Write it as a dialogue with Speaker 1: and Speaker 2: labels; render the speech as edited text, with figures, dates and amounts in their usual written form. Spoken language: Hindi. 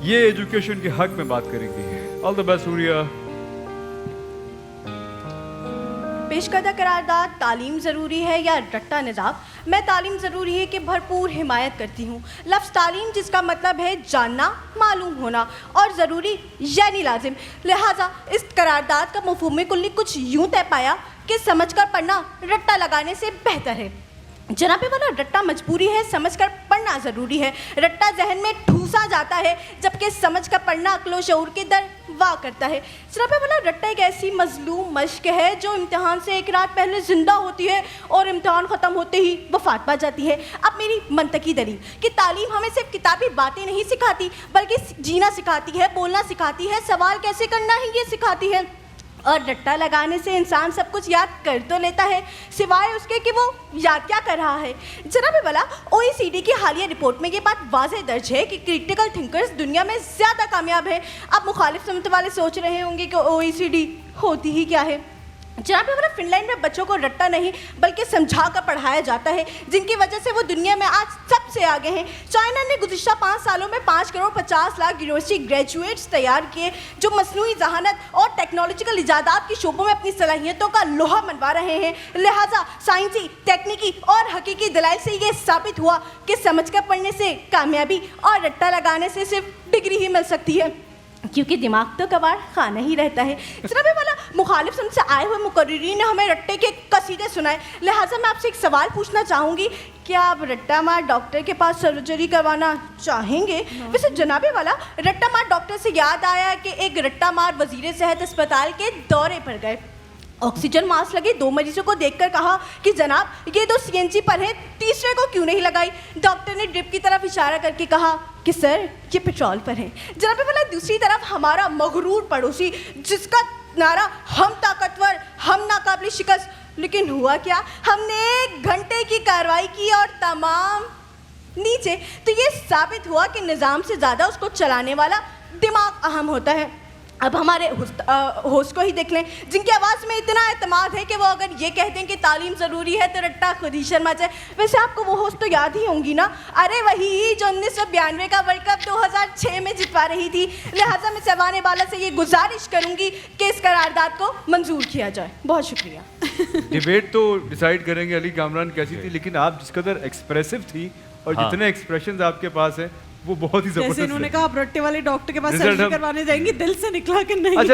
Speaker 1: ये एजुकेशन के हक में बात करेंगे। All the best Surya.
Speaker 2: पेशकदा करारदाद तालीम ज़रूरी है या रट्टा निज़ाम? मैं तालीम ज़रूरी है कि भरपूर हिमायत करती हूँ। लफ्ज़ तालीम जिसका मतलब है जानना, मालूम होना, और ज़रूरी यानी लाजिम। लिहाजा इस करारदाद का मफ़हूम कुल्ली कुछ यूँ तय पाया कि समझकर पढ़ना रट्टा लगाने से बेहतर है। जनाबे वाला रट्टा मजबूरी है, समझकर पढ़ना ज़रूरी है। रट्टा जहन में ठूसा जाता है, जबकि समझकर पढ़ना अक्लो शऊर के दर वाह करता है। जनाबे वाला रट्टा एक ऐसी मजलूम मश्क है जो इम्तिहान से एक रात पहले ज़िंदा होती है और इम्तिहान ख़त्म होते ही वफ़ात पा जाती है। अब मेरी मंतकी दलील कि तालीम हमें सिर्फ किताबी बातें नहीं सिखाती, बल्कि जीना सिखाती है, बोलना सिखाती है, सवाल कैसे करना है ये सिखाती है। और रट्टा लगाने से इंसान सब कुछ याद कर तो लेता है, सिवाय उसके कि वो याद क्या कर रहा है। जनाबे वाला OECD की हालिया रिपोर्ट में ये बात वाज़ेह दर्ज है कि क्रिटिकल थिंकर्स दुनिया में ज़्यादा कामयाब है। अब मुखालिफ समझ वाले सोच रहे होंगे कि OECD होती ही क्या है। जनाबे वाला फिनलैंड में बच्चों को रट्टा नहीं बल्कि समझा कर पढ़ाया जाता है, जिनकी वजह से वो दुनिया में आज सबसे आगे हैं। चाइना ने गुज़िश्ता 5 सालों में 5 करोड़ 50 लाख यूनिवर्सिटी ग्रेजुएट्स तैयार किए जो मसनूई जहानत और टेक्नोलॉजिकल इजादात के शोबों में अपनी सलाहियतों का लोहा मनवा रहे हैं। लिहाजा साइंसी, तकनीकी और हकीकी दलाइल से ये साबित हुआ कि समझकर पढ़ने से कामयाबी और रट्टा लगाने से सिर्फ डिग्री ही मिल सकती है, क्योंकि दिमाग तो कबाड़ खाना ही रहता है। जनाबे वाला मुखालिफ समझ से आए हुए मुकर्रिरीन ने हमें रट्टे के कसीदे सुनाए। लिहाजा मैं आपसे एक सवाल पूछना चाहूँगी, क्या आप रट्टा मार डॉक्टर के पास सर्जरी करवाना चाहेंगे? वैसे जनाबे वाला रट्टा मार डॉक्टर से याद आया कि एक रट्टा मार वजीर सेहत अस्पताल के दौरे पर गए। ऑक्सीजन मास्क लगे 2 मरीजों को देखकर कहा कि जनाब ये 2 CNG पर हैं, तीसरे को क्यों नहीं लगाई? डॉक्टर ने ड्रिप की तरफ इशारा करके कहा कि सर ये पेट्रोल पर है। जनाबे वाला दूसरी तरफ हमारा मगरूर पड़ोसी जिसका नारा हम ताकतवर, हम नाकाबिल शिकस्त, लेकिन हुआ क्या? हमने 1 घंटे की कार्रवाई की और तमाम नीचे। तो ये साबित हुआ कि निज़ाम से ज़्यादा उसको चलाने वाला दिमाग अहम होता है। अब हमारे होस्ट को ही देख लें, जिनकी आवाज़ में इतना एतमाद है कि वो अगर ये कहते हैं कि तालीम ज़रूरी है तो रट्टा खुद ही शर्मा जाए। वैसे आपको वो होस्ट तो याद ही होंगी ना, अरे वही जो 1992 का वर्ल्ड कप 2006 में जितवा रही थी। लिहाजा मैं चवाने वाला से ये गुजारिश करूँगी कि इस करारदाद को मंजूर किया जाए। बहुत शुक्रिया।
Speaker 1: डिबेट तो डिसाइड करेंगे अली कामरान कैसी थी, लेकिन आप जिस कदर एक्सप्रेसिव थी और जितने एक्सप्रेशंस आपके पास हैं वो बहुत ही जबरदस्त।
Speaker 3: जैसे इन्होंने कहा आप रट्टे वाले डॉक्टर के पास सर्जरी करवाने जाएंगी, दिल से निकला कि नहीं।
Speaker 1: अच्छा